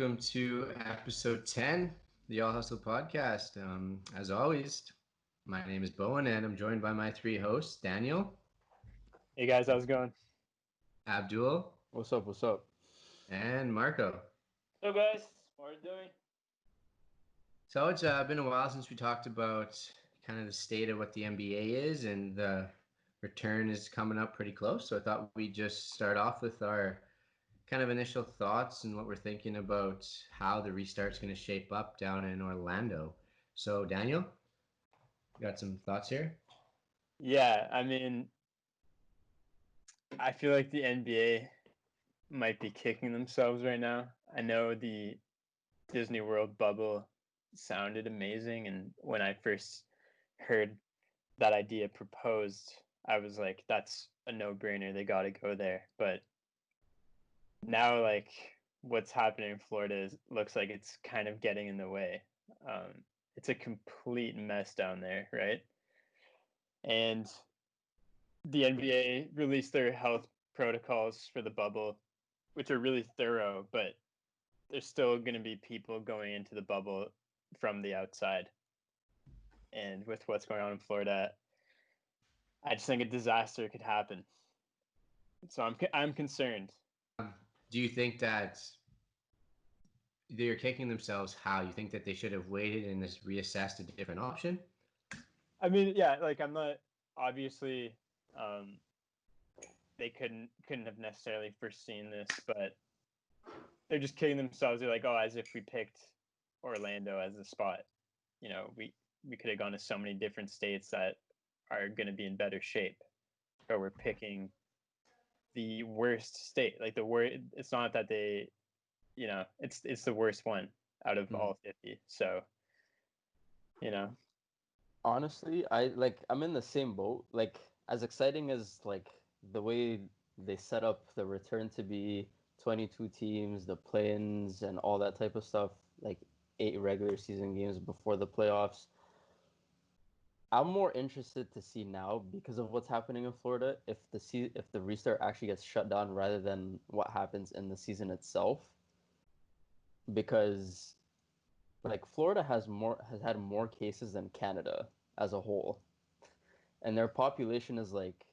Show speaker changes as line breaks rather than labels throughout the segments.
welcome to episode 10, the All Hustle podcast. As always, my name is Bowen and I'm joined by my three hosts, Daniel,
Hey guys, how's it going?
Abdul,
What's up? What's up?
and Marco.
So guys, what are you doing?
So it's been a while since we talked about kind of the state of what the NBA is, and the return is coming up pretty close. So I thought we'd just start off with our kind of initial thoughts and what we're thinking about how the restart's going to shape up down in Orlando. So, Daniel, you got some thoughts here?
Yeah, I feel like the NBA might be kicking themselves right now. I know the DisneyWorld bubble sounded amazing, and when I first heard that idea proposed, I was like, that's a no-brainer. They got to go there. But now, like, what's happening in Florida looks like it's kind of getting in the way. It's a complete mess down there, right? And the NBA released their health protocols for the bubble, which are really thorough, but there's still going to be people going into the bubble from the outside. And with what's going on in Florida, I just think a disaster could happen. So I'm concerned.
Do you think that they're kicking themselves? How you think that they should have waited and just reassessed a different option?
I mean, yeah, like I'm not obviously they couldn't have necessarily foreseen this, but they're just kicking themselves. They're like, oh, as if we picked Orlando as the spot. You know, we could have gone to so many different states that are going to be in better shape, but we're picking the worst state. Like the worst. It's not that they, you know, it's the worst one out of all 50. So, you know,
Honestly, I'm in the same boat. Like as exciting as like the way they set up the return to be 22 teams, the play-ins and all that type of stuff, like 8 regular season games before the playoffs. I'm more interested to see now because of what's happening in Florida if the restart actually gets shut down rather than what happens in the season itself. Because like Florida has had more cases than Canada as a whole, and their population is like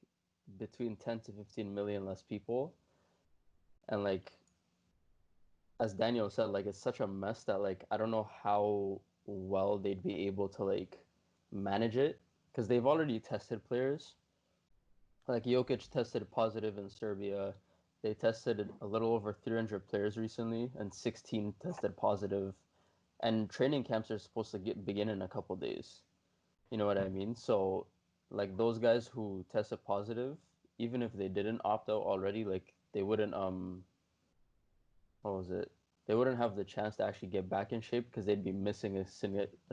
between 10 to 15 million less people, and like as Daniel said, like it's such a mess that like I don't know how well they'd be able to like manage it because they've already tested players. Like Jokic tested positive in Serbia. They tested a little over 300 players recently, and 16 tested positive. And training camps are supposed to begin in a couple days. You know what I mean? So, like those guys who tested positive, even if they didn't opt out already, like they wouldn't what was it? They wouldn't have the chance to actually get back in shape because they'd be missing a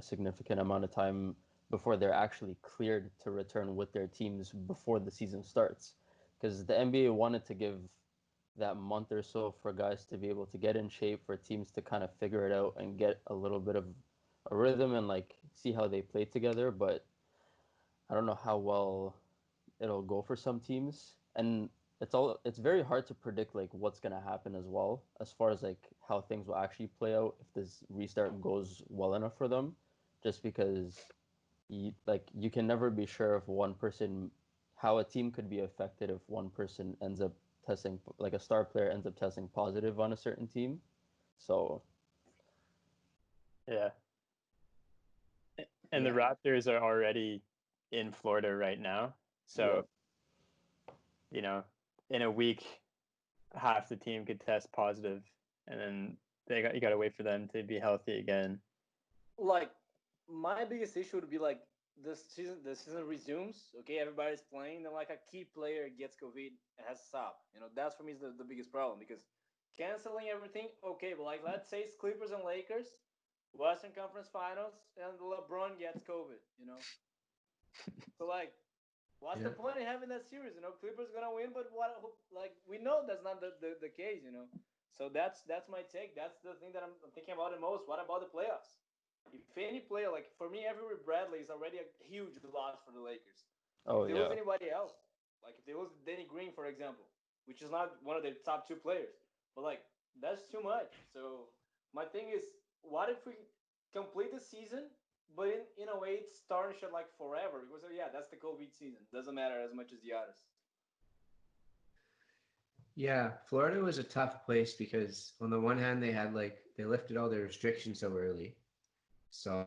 significant amount of time before they're actually cleared to return with their teams before the season starts. Because the NBA wanted to give that month or so for guys to be able to get in shape, for teams to kind of figure it out and get a little bit of a rhythm and like see how they play together. But I don't know how well it'll go for some teams, and it's very hard to predict like what's gonna happen as well as far as like how things will actually play out if this restart goes well enough for them, just because you can never be sure if one person how a team could be affected if one person ends up testing like a star player ends up testing positive on a certain team. So
yeah. And the
Yeah.
Raptors are already in Florida right now. So, you know, in a week, half the team could test positive, and then you got to wait for them to be healthy again.
Like, my biggest issue would be like the season resumes. Okay, everybody's playing, then like a key player gets COVID and has to stop. That's for me is the biggest problem because canceling everything. Okay, but like let's say it's Clippers and Lakers, Western Conference Finals, and LeBron gets COVID. So like, what's the
Yeah.
point in having that series? Clippers gonna win, but what? Like we know that's not the case. So that's my take. That's the thing that I'm thinking about the most. What about the playoffs? If any player, like for me, Avery Bradley is already a huge loss for the Lakers.
oh
If they lose
yeah.
anybody else, like if they lose Danny Green, for example, which is not one of their top 2 players, but like that's too much. So my thing is, what if we complete the season, but in a way it's tarnished like forever? Because yeah, that's the COVID season. Doesn't matter as much as the others.
Yeah, Florida was a tough place because on the one hand they lifted all their restrictions so early. So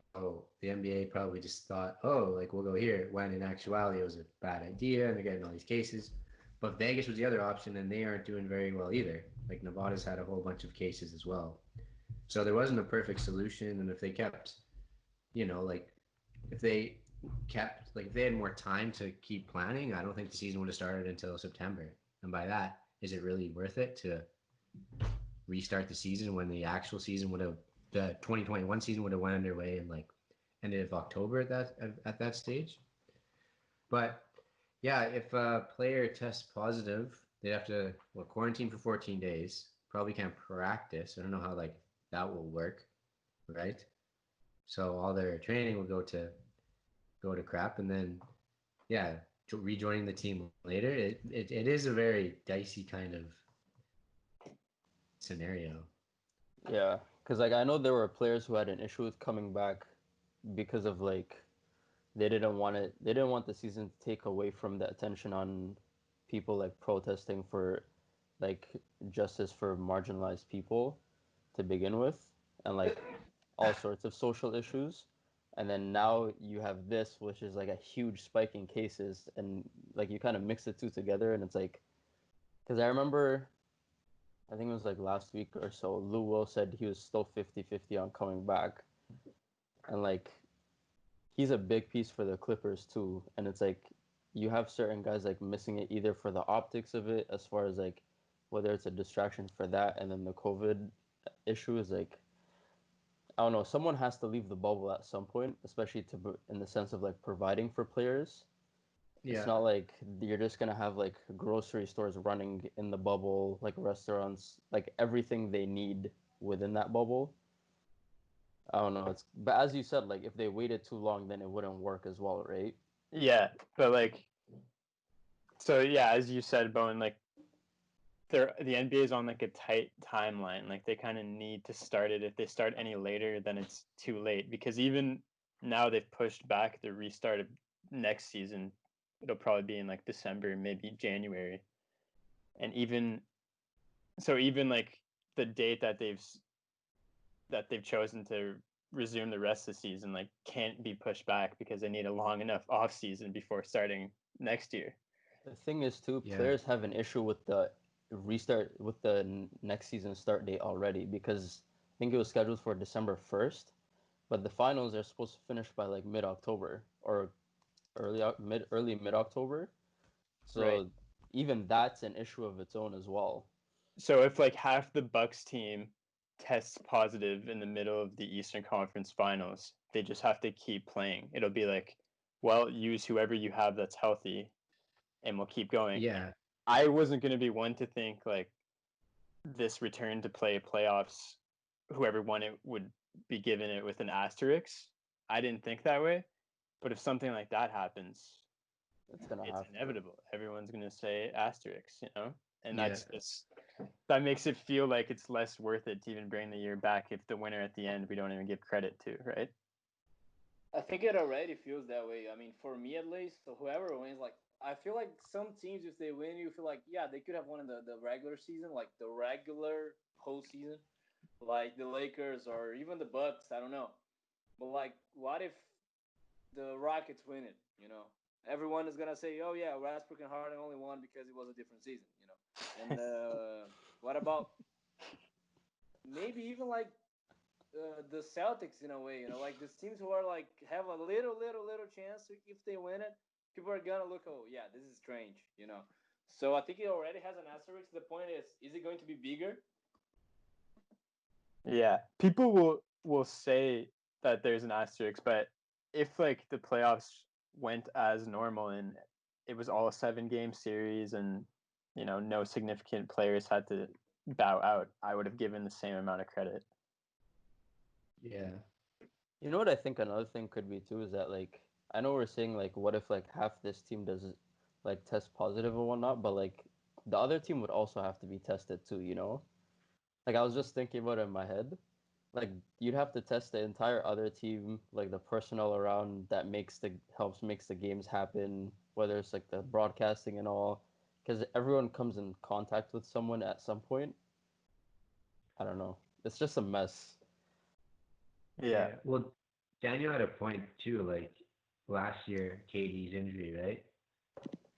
the NBA probably just thought, oh, like we'll go here, when in actuality it was a bad idea and they're getting all these cases. But Vegas was the other option and they aren't doing very well either. Like Nevada's had a whole bunch of cases as well. So there wasn't a perfect solution. And if they kept, like if they if they had more time to keep planning, I don't think the season would have started until September. And by that, is it really worth it to restart the season when the actual season would have the 2021 season would have went underway in like end of October at that stage? But yeah, if a player tests positive, they'd have to quarantine for 14 days. Probably can't practice. I don't know how like that will work, right? So all their training will go to crap, and then yeah, rejoining the team later. It is a very dicey kind of scenario.
Yeah, because like I know there were players who had an issue with coming back because of like they didn't want it. They didn't want the season to take away from the attention on people like protesting for like justice for marginalized people to begin with, and like all sorts of social issues. And then now you have this, which is like a huge spike in cases, and like you kind of mix the two together, and it's like, because I remember, I think it was like last week or so, Lou Will said he was still 50-50 on coming back. And like, he's a big piece for the Clippers too. And it's like, you have certain guys like missing it either for the optics of it, as far as like whether it's a distraction for that, and then the COVID issue is like, I don't know, someone has to leave the bubble at some point, especially in the sense of like providing for players. It's
Yeah.
not like you're just gonna have like grocery stores running in the bubble, like restaurants, like everything they need within that bubble. I don't know. But as you said, like if they waited too long, then it wouldn't work as well, right?
Yeah, but like, so yeah, as you said, Bowen, like the NBA is on like a tight timeline. Like they kind of need to start it. If they start any later, then it's too late. Because even now they've pushed back the restart of next season. It'll probably be in like December, maybe January. And even like the date that they've chosen to resume the rest of the season like can't be pushed back because they need a long enough off season before starting next year.
The thing is, too,
Yeah.
players have an issue with the restart with the next season start date already, because I think it was scheduled for December 1st, but the finals are supposed to finish by like mid October or early mid October.
Right.
So even that's an issue of its own as well.
So if like half the Bucks team tests positive in the middle of the Eastern Conference Finals, they just have to keep playing. It'll be like, well, use whoever you have that's healthy, and we'll keep going.
Yeah.
I wasn't going to be one to think like this return to play playoffs, whoever won it would be given it with an asterisk. I didn't think that way, but if something like that happens,
It's gonna
it's
have to.
inevitable. Everyone's going to say asterisk, and
Yeah.
that makes it feel like it's less worth it to even bring the year back if the winner at the end we don't even give credit to, right?
I think it already feels that way. I mean, for me at least, so whoever wins, like I feel like some teams, if they win, you feel like yeah, they could have won in the regular season, like the regular postseason, like the Lakers or even the Bucks. I don't know, but like, what if the Rockets win it? Everyone is gonna say, "Oh yeah, Westbrook and Harden only won because it was a different season." And what about maybe even like the Celtics in a way, like the teams who are like have a little chance if they win it, people are gonna look, oh yeah, this is strange. So I think it already has an asterisk. The point is it going to be bigger?
Yeah, people will say that there's an asterisk, but if like the playoffs went as normal and it was all a 7-game series and no significant players had to bow out, I would have given the same amount of credit.
Yeah.
You know what I think another thing could be too is that like I know we're saying like what if like half this team does like test positive and whatnot, but like the other team would also have to be tested too, you know? Like I was just thinking about it in my head. like you'd have to test the entire other team, like the personnel around that makes the games happen, whether it's like the broadcasting and all, because everyone comes in contact with someone at some point. I don't know. It's just a mess.
Yeah.
Well, Daniel had a point too. Like last year, KD's injury, right?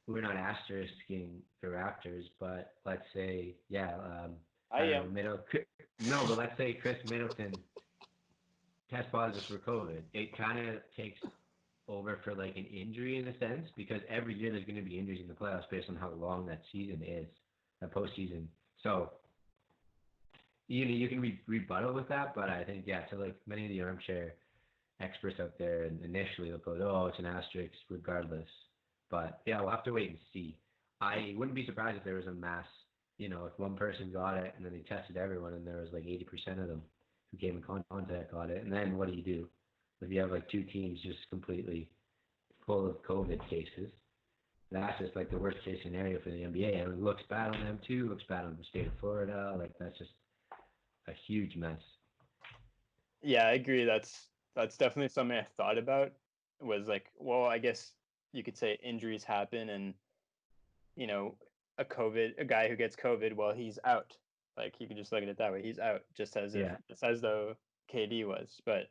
We're not asterisking the Raptors, but let's say,
I
I don't
am.
know, no, but let's say Chris Middleton tests positive for COVID. It kind of takes over for like an injury in a sense because every year there's going to be injuries in the playoffs based on how long that season is, that postseason. So you can rebuttal with that, but I think to like many of the armchair experts out there, and initially they'll go, oh, it's an asterisk regardless. But yeah, we'll have to wait and see. I wouldn't be surprised if there was a mass, if one person got it and then they tested everyone and there was like 80% of them who came in contact got it. And then what do you do? If you have like two teams just completely full of COVID cases, that's just like the worst case scenario for the NBA. And it looks bad on them too, looks bad on the state of Florida. Like that's just a huge mess.
Yeah, I agree. That's definitely something I thought about. Was like, well, I guess you could say injuries happen, and you know, a guy who gets COVID, well, he's out. Like you can just look at it that way. He's out, just as though KD was, but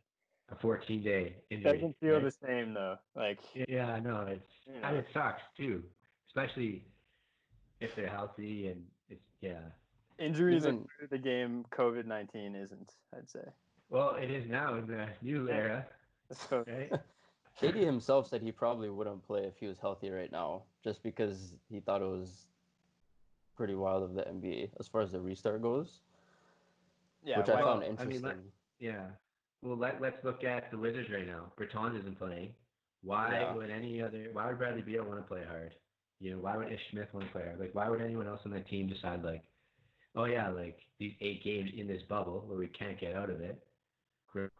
A 14-day injury,
doesn't feel
right?
the same though. Like
Yeah, I know.
you
And
know,
it sucks too, especially if they're healthy and it's
injuries are
Even
part of the game. COVID-19 isn't. I'd say.
Well, it is now in the new
Yeah.
era,
So
right?
KD himself said he probably wouldn't play if he was healthy right now, just because he thought it was pretty wild of the NBA as far as the restart goes,
yeah,
which I
why?
found
Well, I mean,
interesting.
yeah. Well, let's look at the Wizards right now. Bertans isn't playing.
Yeah.
Why would Bradley Beal want to play hard? Why would Ish Smith want to play hard? Like, why would anyone else on that team decide like, oh yeah, like these 8 games in this bubble where we can't get out of it?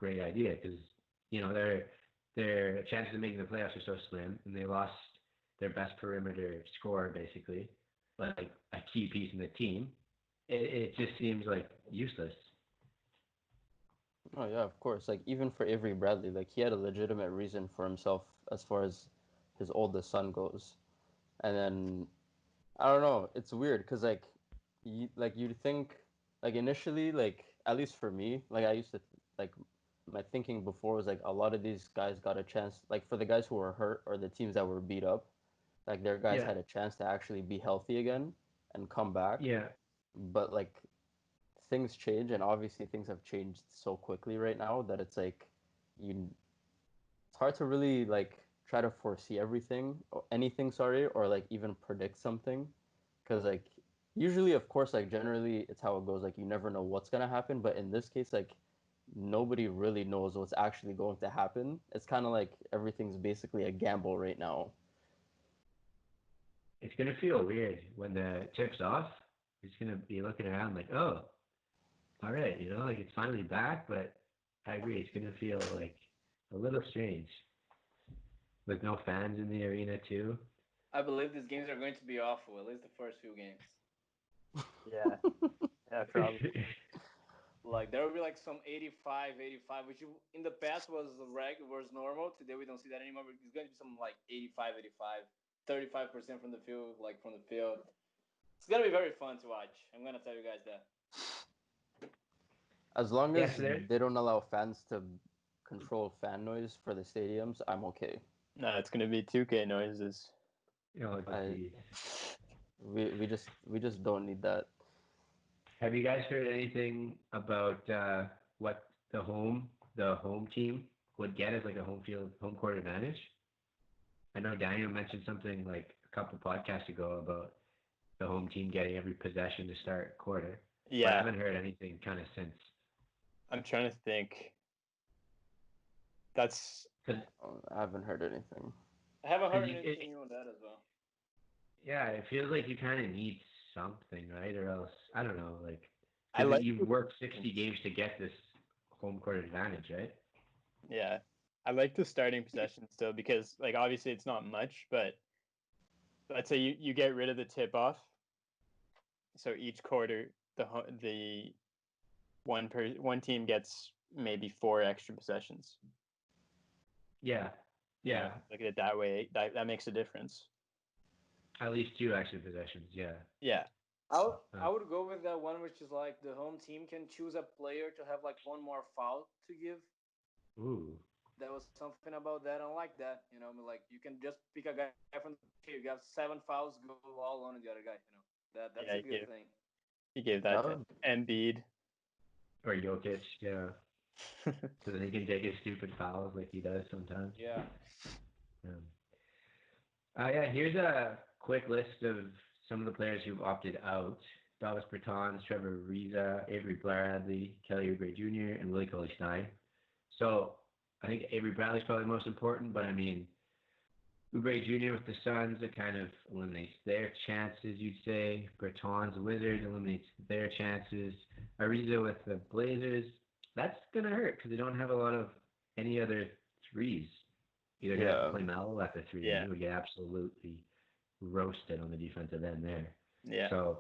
Great idea because their chances of making the playoffs are so slim, and they lost their best perimeter scorer basically, like a key piece in the team. It just seems like useless.
Oh yeah, of course. Like even for Avery Bradley, like he had a legitimate reason for himself as far as his oldest son goes. And then I don't know, it's weird because you'd think like initially like at least for me, like I used to like my thinking before was like a lot of these guys got a chance like for the guys who were hurt or the teams that were beat up, like their guys
Yeah,
had a chance to actually be healthy again and come back.
yeah.
But like things change and obviously things have changed so quickly right now that it's like you it's hard to really like try to foresee everything or anything, sorry, or like even predict something because like usually of course like generally it's how it goes, like you never know what's going to happen, but in this case like nobody really knows what's actually going to happen. It's kind of like everything's basically a gamble right now.
It's gonna feel weird when the tip's off. It's gonna be looking around like, oh, all right, like it's finally back. But I agree, it's gonna feel like a little strange with no fans in the arena too.
I believe these games are going to be awful. At least the first few games.
Yeah, yeah, probably.
Like there will be like some 85, which in the past was normal. Today we don't see that anymore. It's going to be some like 85, 35% from the field, like from the field. It's gonna be very fun to watch. I'm gonna tell you guys that.
As long
Yes,
as
there.
they don't allow fans to control fan noise for the stadiums, I'm okay.
No, it's gonna be 2K noises.
I
Geez.
we just don't need that.
Have you guys heard anything about what the home team would get as like a home court advantage? I know Daniel mentioned something like a couple podcasts ago about the home team getting every possession to start quarter, but I
Yeah,
haven't heard anything kind of since.
I'm trying to think. That's
Cause,
I haven't heard anything.
I haven't
'cause
heard anything new on that as well.
yeah, it feels like you kind of need something, right? Or else, I don't know, like,
I
because
like.
you've worked 60 games to get this home court advantage, right?
Yeah, I like the starting possession still because like obviously it's not much, but let's say you get rid of the tip off, so each quarter the one team gets maybe 4 extra possessions.
Yeah. Yeah.
Look at it that way. That makes a difference.
At least 2 extra possessions. Yeah.
Yeah.
I would go with that one, which is like the home team can choose a player to have like one more foul to give.
Ooh.
There was something about that. I like that. Like you can just pick a guy from the you got 7 fouls, go all on the other guy. That's a good thing.
He gave that to Embiid.
Or Jokic, yeah. So then he can take his stupid fouls like he does sometimes.
Yeah.
Yeah, here's a quick list of some of the players who've opted out. Davis Bertans, Trevor Ariza, Avery Bradley, Kelly Oubre Jr., and Willie Cauley-Stein. So I think Avery Bradley's probably the most important, but I mean, Oubre Jr. with the Suns, it kind of eliminates their chances, you'd say. Bertans, the Wizards, eliminates their chances. Ariza with the Blazers, that's going to hurt because they don't have a lot of any other threes. Either going to have to play Melo at the 3, and he would get absolutely roasted on the defensive end there.
Yeah.
So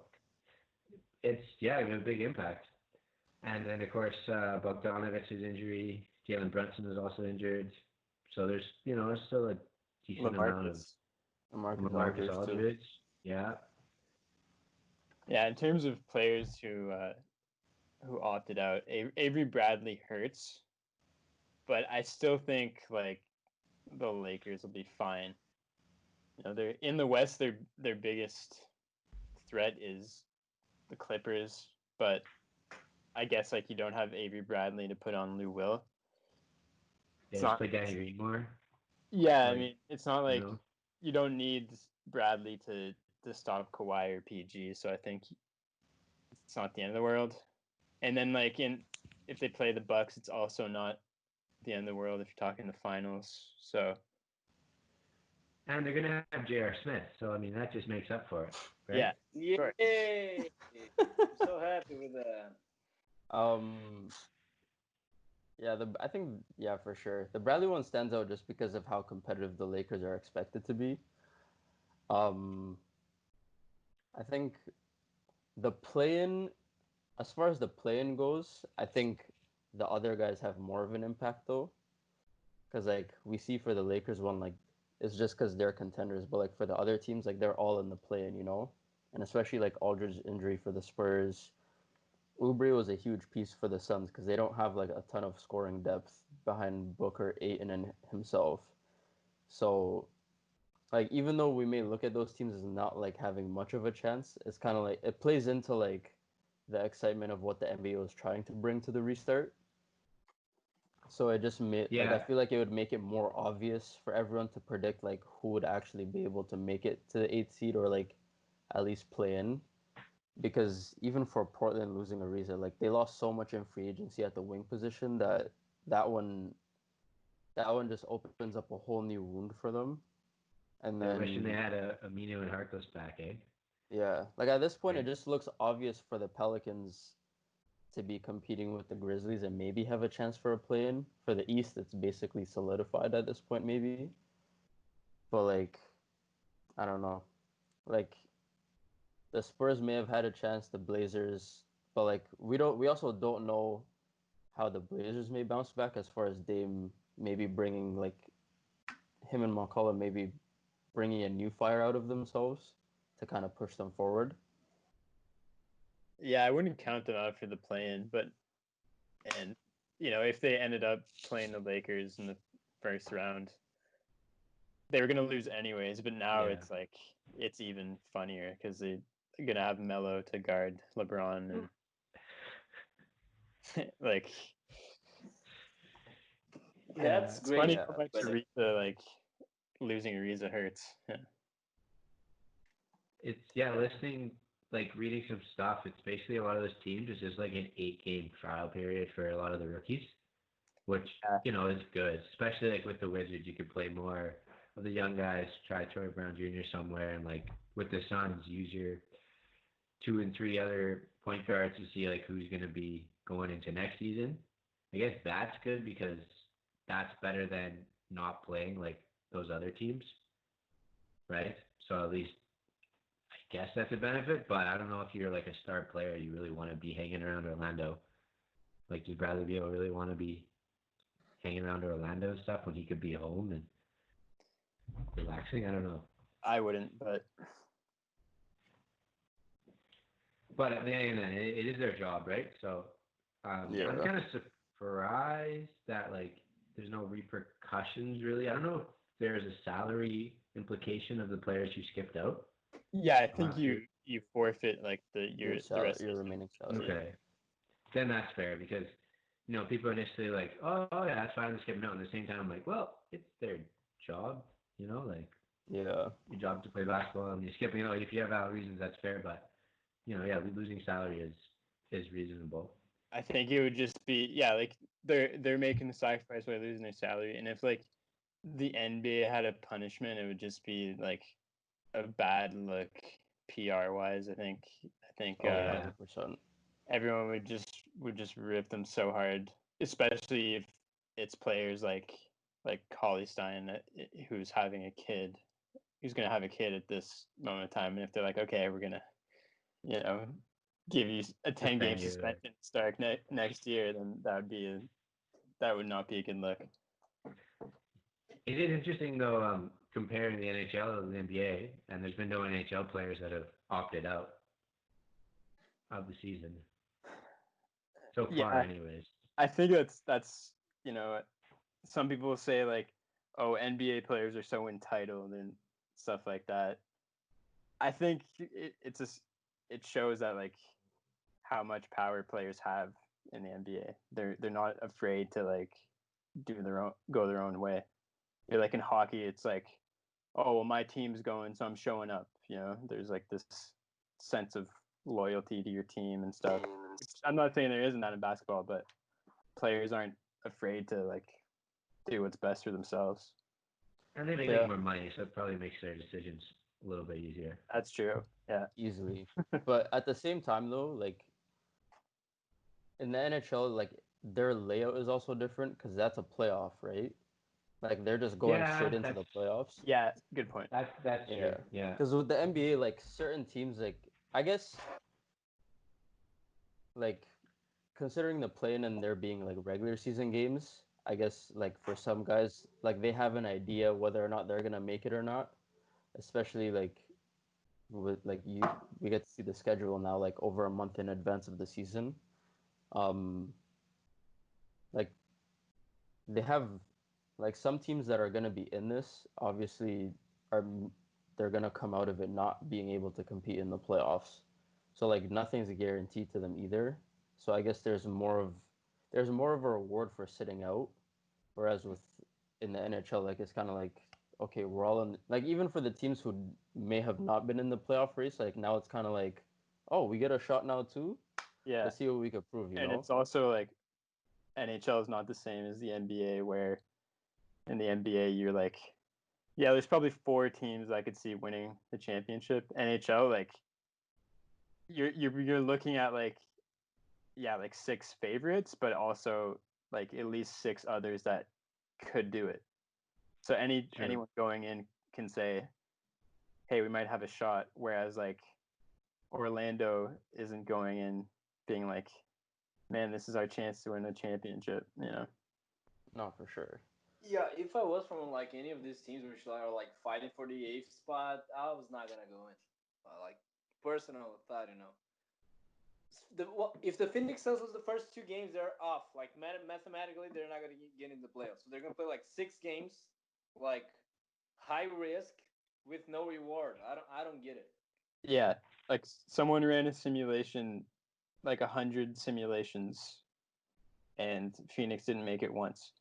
it's, a big impact. And then, of course, Bogdanovic's injury. Jalen Brunson is also injured. So there's, there's still a decent amount of LaMarcus Aldridge. Yeah.
Yeah, in terms of players who opted out, Avery Bradley hurts, but I still think like the Lakers will be fine. They're in the West. Their biggest threat is the Clippers, but I guess like you don't have Avery Bradley to put on Lou Will.
It's not play Danny Green more.
Yeah, I mean it's not like you don't need Bradley to stop Kawhi or PG, so I think it's not the end of the world. And then like if they play the Bucks, it's also not the end of the world if you're talking the finals. So.
And they're gonna have J.R. Smith, so I mean that just makes up for it, right?
Yeah. Sure.
Yay! I'm so happy with that.
Yeah, I think for sure. The Bradley one stands out just because of how competitive the Lakers are expected to be. I think the play-in, as far as the play-in goes, I think the other guys have more of an impact though, because like we see for the Lakers one, like it's just because they're contenders, but like for the other teams, like they're all in the play-in, and especially like Aldridge's injury for the Spurs. Oubre was a huge piece for the Suns because they don't have like a ton of scoring depth behind Booker, Ayton, and himself. So, like even though we may look at those teams as not like having much of a chance, it's kind of like it plays into like the excitement of what the NBA was trying to bring to the restart. So it just made like I feel like it would make it more obvious for everyone to predict like who would actually be able to make it to the 8th seed or like at least play in. Because even for Portland losing Ariza, like they lost so much in free agency at the wing position that one just opens up a whole new wound for them. And then
wishing they had a Amino and Harkless back, eh?
Yeah, like at this point, it just looks obvious for the Pelicans to be competing with the Grizzlies and maybe have a chance for a play-in. For the East, it's basically solidified at this point, maybe. But like, I don't know, like. The Spurs may have had a chance, the Blazers, but like we also don't know how the Blazers may bounce back as far as Dame maybe bringing like him and McCollum maybe bringing a new fire out of themselves to kind of push them forward.
Yeah, I wouldn't count them out for the play-in, and if they ended up playing the Lakers in the first round, they were gonna lose anyways. But now it's like it's even funnier because they're gonna have Melo to guard LeBron and like.
That's
it's
great.
funny how much Ariza, like losing Ariza hurts. Yeah.
It's listening, like reading some stuff. It's basically a lot of those teams. It's just like an 8-game trial period for a lot of the rookies, which is good. Especially like with the Wizards, you could play more of the young guys. Try Troy Brown Jr. somewhere, and like with the Suns, use your 2 and 3 other point guards to see like who's going to be going into next season. I guess that's good because that's better than not playing like those other teams, right? So at least I guess that's a benefit, but I don't know if you're like a star player, you really want to be hanging around Orlando Like, does Bradley Beal really want to be hanging around Orlando and stuff when he could be home and relaxing? I don't know.
I wouldn't, but
At the end, it is their job, right? So I'm
Yeah.
kind of surprised that like there's no repercussions really. I don't know if there's a salary implication of the players who skipped out.
yeah, I
I'm
think
not sure.
you forfeit like the rest of
Your
the
remaining salary.
Okay, then that's fair because people initially like, oh yeah, that's fine, to skip out. At the same time, I'm like, well, it's their job, like
Yeah.
your job to play basketball, and you're skipping out. If you have valid reasons, that's fair, but yeah, losing salary is reasonable.
I think it would just be like they're making the sacrifice by losing their salary, and if like the NBA had a punishment, it would just be like a bad look PR wise. I think
Oh, 100%.
everyone would just rip them so hard, especially if it's players like Cauley Stein who's having a kid, who's gonna have a kid at this moment in time, and if they're like, okay, we're gonna you know give you a 10-game suspension start next year, then that would not be a good look.
It is interesting though, comparing the NHL to the NBA, and there's been no NHL players that have opted out of the season so far, anyways.
I think that's some people say like, oh, NBA players are so entitled and stuff like that. I think it shows that like how much power players have in the NBA. They're not afraid to like go their own way. You're like in hockey, it's like, oh well, my team's going, so I'm showing up. There's like this sense of loyalty to your team and stuff. I'm not saying there isn't that in basketball, but players aren't afraid to like do what's best for themselves.
And they make more money, so it probably makes their decisions a little bit easier.
That's true. Yeah.
Easily. But at the same time though, like in the NHL, like their layout is also different because that's a playoff, right? Like they're just going straight into the playoffs.
Yeah, good point.
That's true. Yeah.
Because with the NBA, like certain teams, like I guess, like considering the play-in and there being like regular season games, I guess like for some guys, like they have an idea whether or not they're gonna make it or not. Especially like with like we get to see the schedule now like over a month in advance of the season. Um, like they have like some teams that are gonna be in this obviously are they're gonna come out of it not being able to compete in the playoffs. So like nothing's guaranteed to them either. So I guess there's more of a reward for sitting out, whereas with in the NHL like it's kind of like okay we're all in like even for the teams who may have not been in the playoff race like now it's kind of like oh we get a shot now too.
Yeah.
Let's see what we could prove.
And it's also like NHL is not the same as the NBA, where in the NBA you're like, yeah, there's probably 4 teams I could see winning the championship. NHL, like you're looking at like 6 favorites, but also like at least 6 others that could do it. So anyone going in can say, hey, we might have a shot. Whereas like Orlando isn't going in being like, man, this is our chance to win a championship.
No, for sure.
Yeah, if I was from like any of these teams which are like fighting for the 8th spot, I was not gonna go in. Like personal thought, if the Phoenix Suns lose the first 2 games, they're off. Like mathematically, they're not gonna get in the playoffs. So they're gonna play like 6 games, like high risk with no reward. I don't get it.
Yeah, like someone ran a simulation, like 100 simulations, and Phoenix didn't make it once.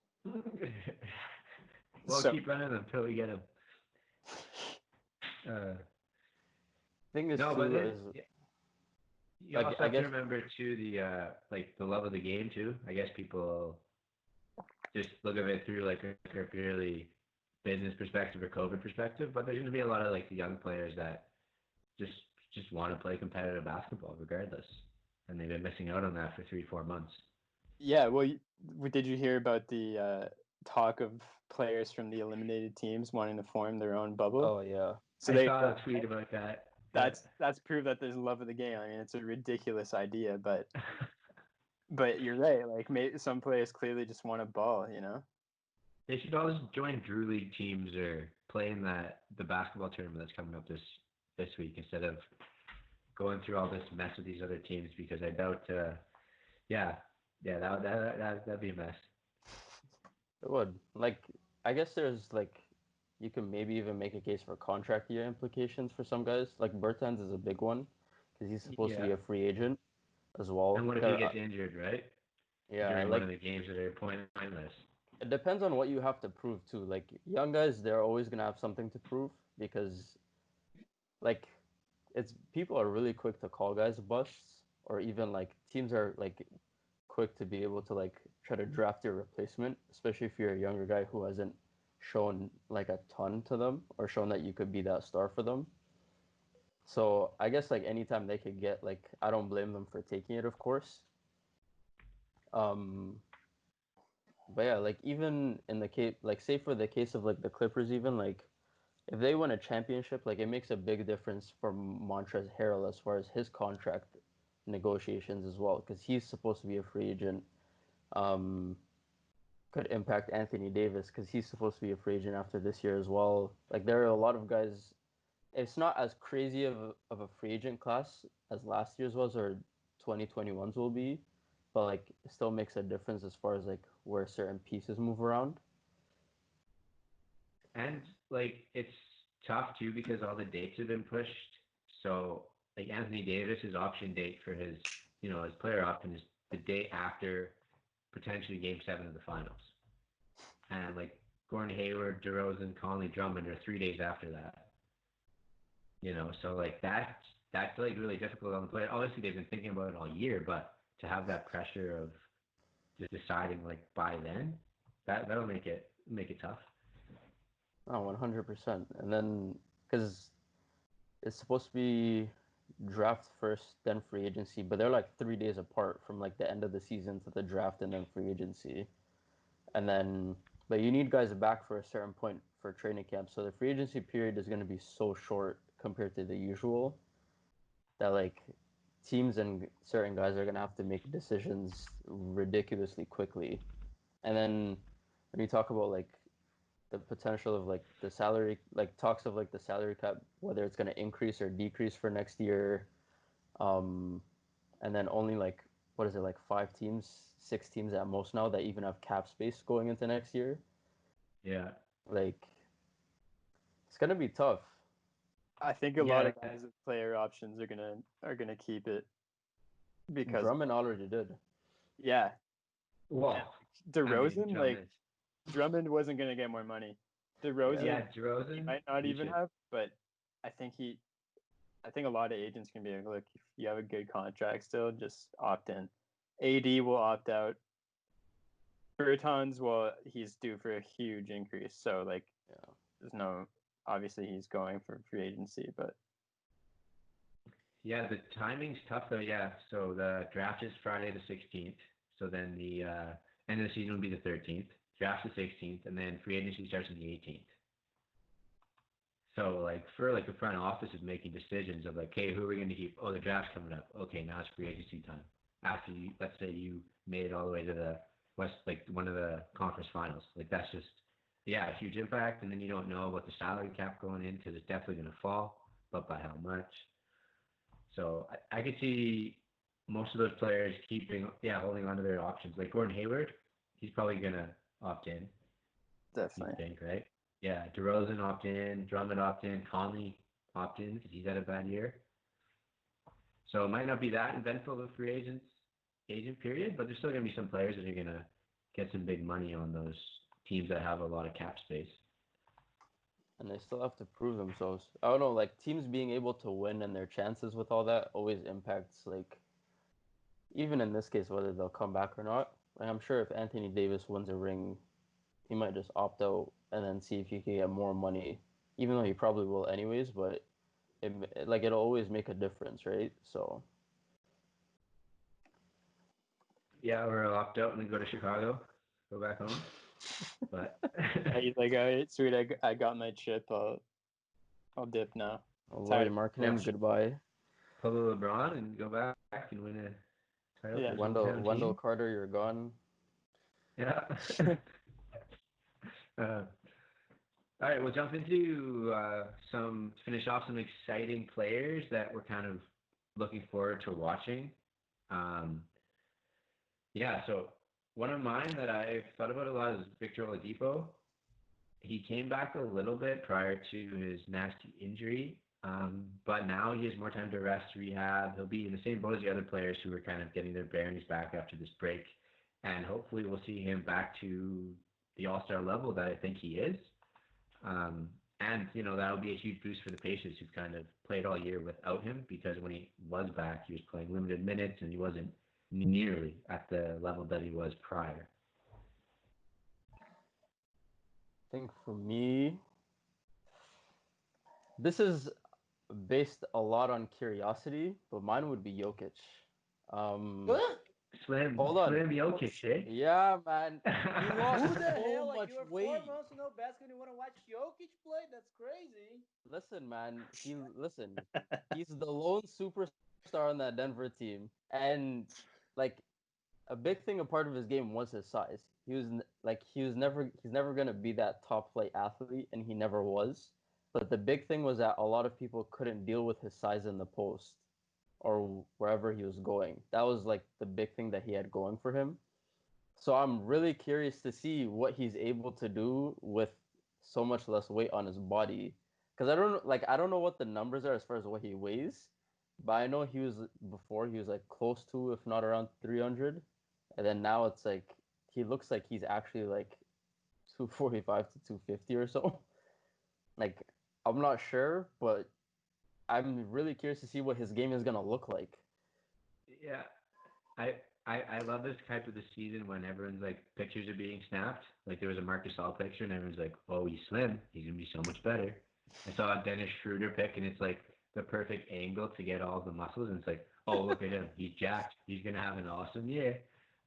Well, keep running them until we get them.
Thing is,
no,
too,
but
is
you also have to remember too the love of the game too. I guess people just look at it through like a purely business perspective or COVID perspective, but there's going to be a lot of like the young players that just want to play competitive basketball regardless, and they've been missing out on that for 3-4 months.
Yeah, well, did you hear about the talk of players from the eliminated teams wanting to form their own bubble?
Oh yeah.
So I saw a tweet about that.
That's proof that there's love of the game. I mean, it's a ridiculous idea, but But you're right. Like, some players clearly just want a ball. You know.
They should all just join Drew League teams or play in the basketball tournament that's coming up this week instead of going through all this mess with these other teams because I doubt. That'd be a mess.
It would. Like, I guess there's like, you can maybe even make a case for contract year implications for some guys. Like Bertans is a big one because he's supposed to be
Yeah.
a free agent as well.
And what if he gets injured, right?
Yeah,
During one
like
of the games that are pointless.
it depends on what you have to prove too. Like young guys, they're always gonna have something to prove because like it's people are really quick to call guys busts or even like teams are like quick to be able to like try to draft your replacement, especially if you're a younger guy who hasn't shown like a ton to them or shown that you could be that star for them. So I guess like anytime they could get like I don't blame them for taking it, of course. Um, but yeah, like even in the case, like say for the case of like the Clippers, even like if they win a championship, like it makes a big difference for Montrezl Harrell as far as his contract negotiations as well, because he's supposed to be a free agent. Um, could impact Anthony Davis because he's supposed to be a free agent after this year as well. Like there are a lot of guys. It's not as crazy of a free agent class as last year's was or 2021's will be, but like it still makes a difference as far as like where certain pieces move around.
And like it's tough too because all the dates have been pushed. So like Anthony Davis's option date for his player option is the day after potentially Game 7 of the finals. And like Gordon Hayward, DeRozan, Conley, Drummond are 3 days after that. So like that's like really difficult on the player. Obviously they've been thinking about it all year, but to have that pressure of just deciding like by then, that'll make it tough.
Oh, 100%. And then because it's supposed to be draft first, then free agency, but they're like 3 days apart from like the end of the season to the draft and then free agency. And then, but you need guys back for a certain point for training camp. So the free agency period is going to be so short compared to the usual that like teams and certain guys are going to have to make decisions ridiculously quickly. And then when you talk about like the potential of like the salary, like talks of like the salary cap, whether it's going to increase or decrease for next year, um, and then only like what is it like 5 teams, 6 teams at most now that even have cap space going into next year.
Yeah.
Like it's gonna be tough.
I think a lot
Yeah.
of guys with player options are gonna keep it because
Drummond already did.
yeah,
Well,
DeRozan like
Drummond.
Drummond wasn't gonna get more money. DeRozan
Yeah,
he
DeRozan.
might not
he
even
should.
have, but I think I think a lot of agents can be like, look, if you have a good contract still, just opt in. AD will opt out. Bertans, well, he's due for a huge increase, so like,
Yeah.
there's no obviously he's going for free agency, but
Yeah, the timing's tough though. Yeah, so the draft is Friday the 16th. So then the end of the season will be the 13th. Draft the 16th, and then free agency starts on the 18th. So like for like the front office is making decisions of like, hey, who are we going to keep? Oh, the draft's coming up. Okay, now it's free agency time. After you, let's say you made it all the way to the West, like one of the conference finals. Like that's just a huge impact. And then you don't know about the salary cap going in because it's definitely going to fall, but by how much? So I could see most of those players holding on to their options. Like Gordon Hayward, he's probably gonna opt in. You
definitely.
think, right? Yeah, DeRozan opt in, Drummond opt in, Conley opt in because he's had a bad year. So it might not be that eventful of a agent period, but there's still gonna be some players that are gonna get some big money on those teams that have a lot of cap space.
And they still have to prove themselves. I don't know, like teams being able to win and their chances with all that always impacts like even in this case whether they'll come back or not. Like I'm sure if Anthony Davis wins a ring, he might just opt out and then see if he can get more money, even though he probably will anyways. But like it'll always make a difference, right? So
Yeah, or I'll opt out and then go to Chicago, go back home. But
Yeah, he's like, all right, sweet, I got my chip. I'll dip now.
Lauri
Tired.
Markkinen, goodbye.
pull a LeBron and go back and win
Yeah.
Wendell Carter, you're gone.
Yeah. All right, we'll jump into finish off some exciting players that we're kind of looking forward to watching. Yeah, so one of mine that I thought about a lot is Victor Oladipo. He came back a little bit prior to his nasty injury, but now he has more time to rest, rehab. He'll be in the same boat as the other players who are kind of getting their bearings back after this break, and hopefully we'll see him back to the all-star level that I think he is. And that'll be a huge boost for the Pacers who've kind of played all year without him, because when he was back, he was playing limited minutes and he wasn't nearly at the level that he was prior.
I think for me, this is based a lot on curiosity, but mine would be Jokic.
Slim
Hold on.
Jokic, eh?
Yeah, man. He lost
Who the
so
hell? Like
much
you were
weight.
4 months to know basketball, you want to watch Jokic play? That's crazy.
Listen, man. He's the lone superstar on that Denver team, and like a big thing, a part of his game was his size. He's never gonna be that top flight athlete, and he never was. But the big thing was that a lot of people couldn't deal with his size in the post or wherever he was going. That was like the big thing that he had going for him. So I'm really curious to see what he's able to do with so much less weight on his body. Because I don't know what the numbers are as far as what he weighs, but I know he was like close to, if not around 300, and then now it's like he looks like he's actually like 245 to 250 or so. Like I'm not sure, but I'm really curious to see what his game is gonna look like.
Yeah, I love this type of the season when everyone's like pictures are being snapped. Like there was a Marcus All picture and everyone's like, "Oh, he's slim. He's gonna be so much better." I saw a Dennis Schroeder pic and it's like the perfect angle to get all the muscles and it's like, "Oh, look at him. He's jacked. He's gonna have an awesome year."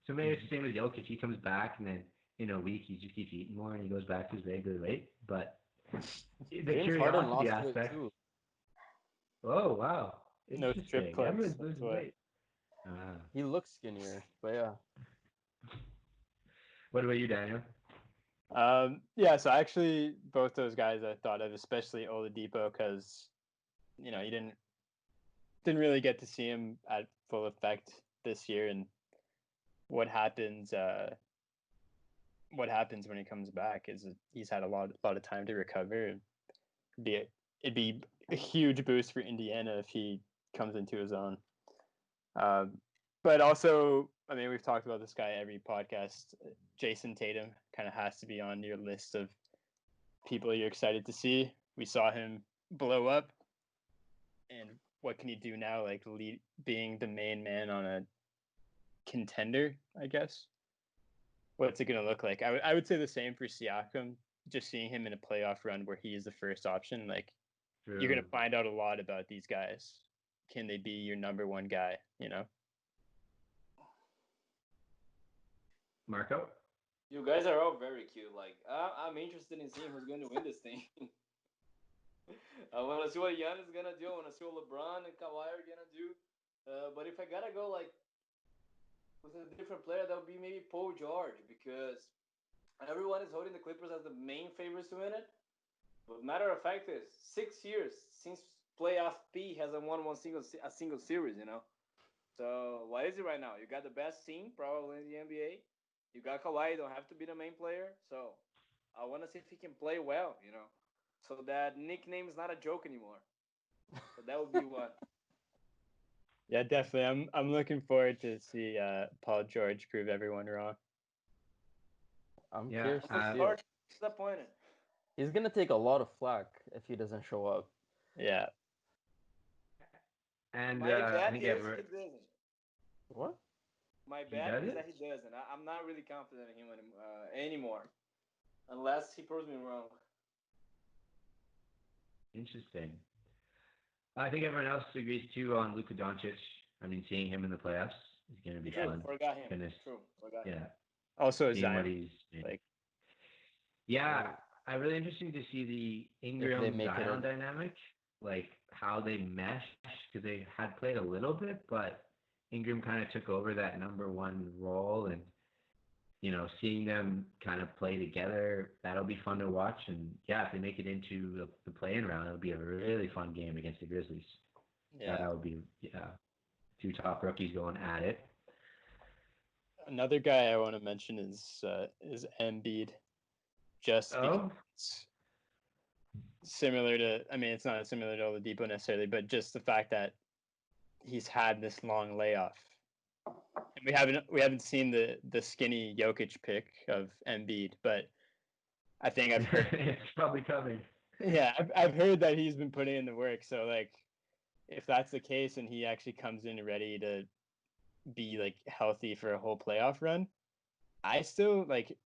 So maybe it's the same with Jokic. He comes back and then in a week he just keeps eating more and he goes back to his regular weight. But the
James Harden
curiosity
lost weight
aspect.
too.
Oh wow,
No strip
interesting.
clubs.
Everyone's
That's
losing
why.
weight. Ah.
He looks skinnier, but yeah.
What about you, Daniel?
Yeah, so actually both those guys I thought of, especially Oladipo, because you didn't really get to see him at full effect this year, and what happens when he comes back is he's had a lot of time to recover. It'd be a huge boost for Indiana if he comes into his own. But also, I mean, we've talked about this guy every podcast. Jason Tatum kind of has to be on your list of people you're excited to see. We saw him blow up, and what can he do now? Like being the main man on a contender, I guess. What's it going to look like? I would say the same for Siakam. Just seeing him in a playoff run where he is the first option, like you're going to find out a lot about these guys. Can they be your number one guy?
Marco?
You guys are all very cute. Like I'm interested in seeing who's going to win this thing. I want to see what Giannis is gonna do. I want to see what LeBron and Kawhi are gonna do. But if I gotta go like with a different player, that would be maybe Paul George, because everyone is holding the Clippers as the main favorites to win it. But matter of fact is 6 years since playoff P hasn't won a single series. So what is it right now? You got the best team probably in the NBA. You got Kawhi. You don't have to be the main player. So I want to see if he can play well. So that nickname is not a joke anymore. So that would be one.
Yeah, definitely. I'm looking forward to see Paul George prove everyone wrong.
I'm curious to see it.
Disappointed.
He's gonna take a lot of flack if he doesn't show up.
Yeah.
And
My
I
bet
think
is he doesn't.
What?
My
He
bet is
doesn't?
that he doesn't. I'm not really confident in him anymore, unless he proves me wrong.
Interesting. I think everyone else agrees too on Luka Doncic. I mean, seeing him in the playoffs is going to be fun.
Forgot him.
Goodness.
True. Forgot him.
Yeah.
Also,
Seeing what
Zion.
he's
Like,
yeah, really interesting to see the Ingram
make it
Zion
in.
dynamic, like how they mesh, because they had played a little bit, but Ingram kind of took over that number one role, and seeing them kind of play together, that'll be fun to watch. And yeah, if they make it into the play-in round, it'll be a really fun game against the Grizzlies.
Yeah,
that would be two top rookies going at it.
Another guy I want to mention is Embiid, just because it's similar to. I mean, it's not similar to Oladipo necessarily, but just the fact that he's had this long layoff. And we haven't seen the skinny Jokic pic of Embiid, but I think I've heard
it's probably coming.
Yeah, I've heard that he's been putting in the work. So like, if that's the case and he actually comes in ready to be like healthy for a whole playoff run, I still like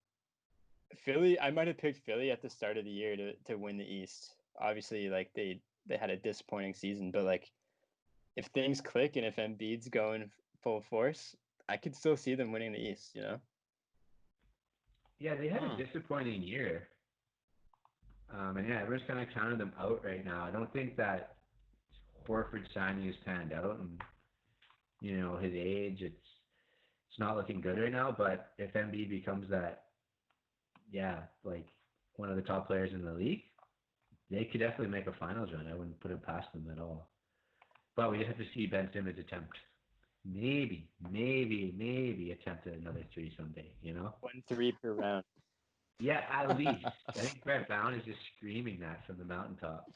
Philly. I might have picked Philly at the start of the year to win the East. Obviously, like they had a disappointing season, but like if things click and if Embiid's going full force, I could still see them winning the East.
Yeah, they had a disappointing year. And yeah, everyone's kind of counting them out right now. I don't think that Horford signing has panned out, and his age, it's not looking good right now. But if Embiid becomes that, like one of the top players in the league, they could definitely make a finals run. I wouldn't put it past them at all. But we just have to see Ben Simmons attempt, maybe attempt another three someday.
1 3 per round.
Yeah, at least. I think Brett Brown is just screaming that from the mountaintop.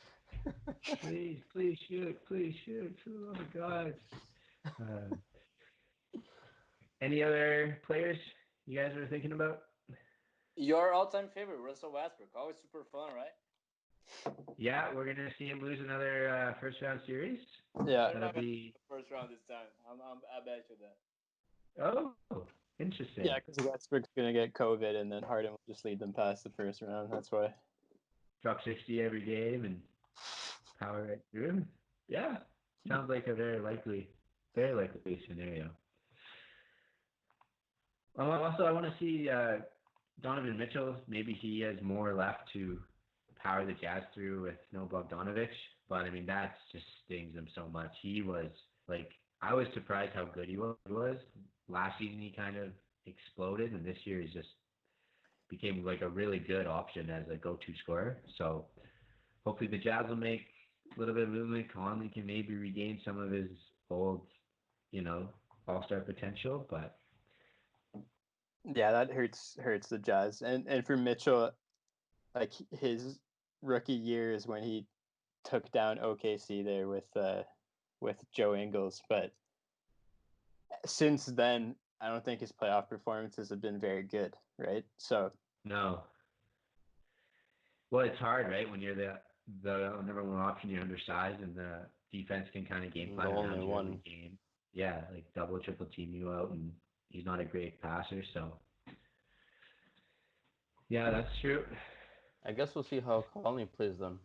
Please shoot. Oh my God. Any other players you guys are thinking about?
Your all-time favorite, Russell Westbrook. Always super fun, right?
Yeah, we're going to see him lose another first-round series.
Yeah.
That'll be
first round this time. I bet you that.
Oh, interesting.
Yeah, because Westbrook's going to get COVID, and then Harden will just lead them past the first round. That's why.
Drop 60 every game and power right through him. Yeah, sounds like a very likely scenario. Also, I want to see Donovan Mitchell. Maybe he has more left to power the Jazz through with no Bogdanovich. But I mean, that just stings him so much. He was like, I was surprised how good he was. Last season, he kind of exploded, and this year he's just became like a really good option as a go-to scorer. So hopefully the Jazz will make a little bit of movement. Conley can maybe regain some of his old, all-star potential, but
yeah, that hurts the Jazz. And for Mitchell, like his rookie year is when he took down OKC there with Joe Ingles, but since then I don't think his playoff performances have been very good, right? So
no. Well, it's hard, right? When you're the number one option, you're undersized, and the defense can kind of game plan around you every game. Yeah, like double, triple team you out, and he's not a great passer, so yeah, that's true.
I guess we'll see how Conley plays them.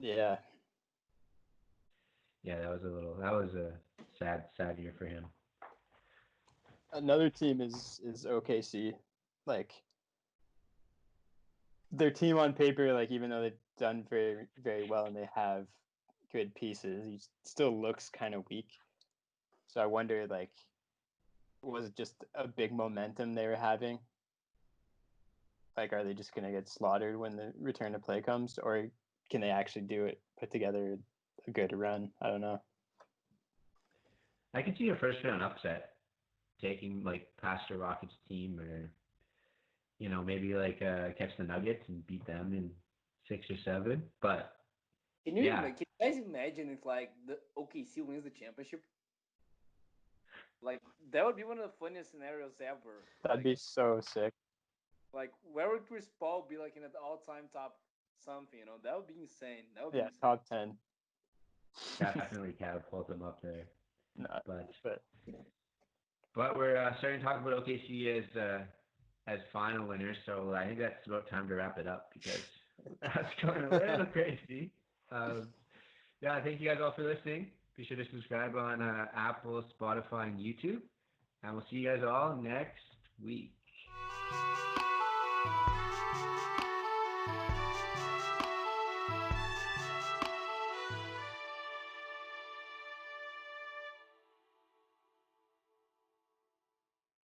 Yeah.
Yeah, that was a sad year for him.
Another team is OKC. Like their team on paper, like even though they've done very, very well and they have good pieces, he still looks kind of weak. So I wonder, like, was it just a big momentum they were having? Like, are they just going to get slaughtered when the return to play comes? Or can they actually put together a good run? I don't know.
I could see a first round upset taking like past the Rockets team, or maybe like catch the Nuggets and beat them in 6 or 7. But
can you guys imagine if like the OKC wins the championship? Like that would be one of the funniest scenarios ever.
That'd be so sick.
Like where would Chris Paul be like in an all-time top something? That would be insane. That would be insane.
Top 10.
Definitely catapult them up there.
No,
but we're starting to talk about OKC as final winners, so I think that's about time to wrap it up because that's going a little crazy. Thank you guys all for listening. Be sure to subscribe on Apple, Spotify, and YouTube, and we'll see you guys all next week.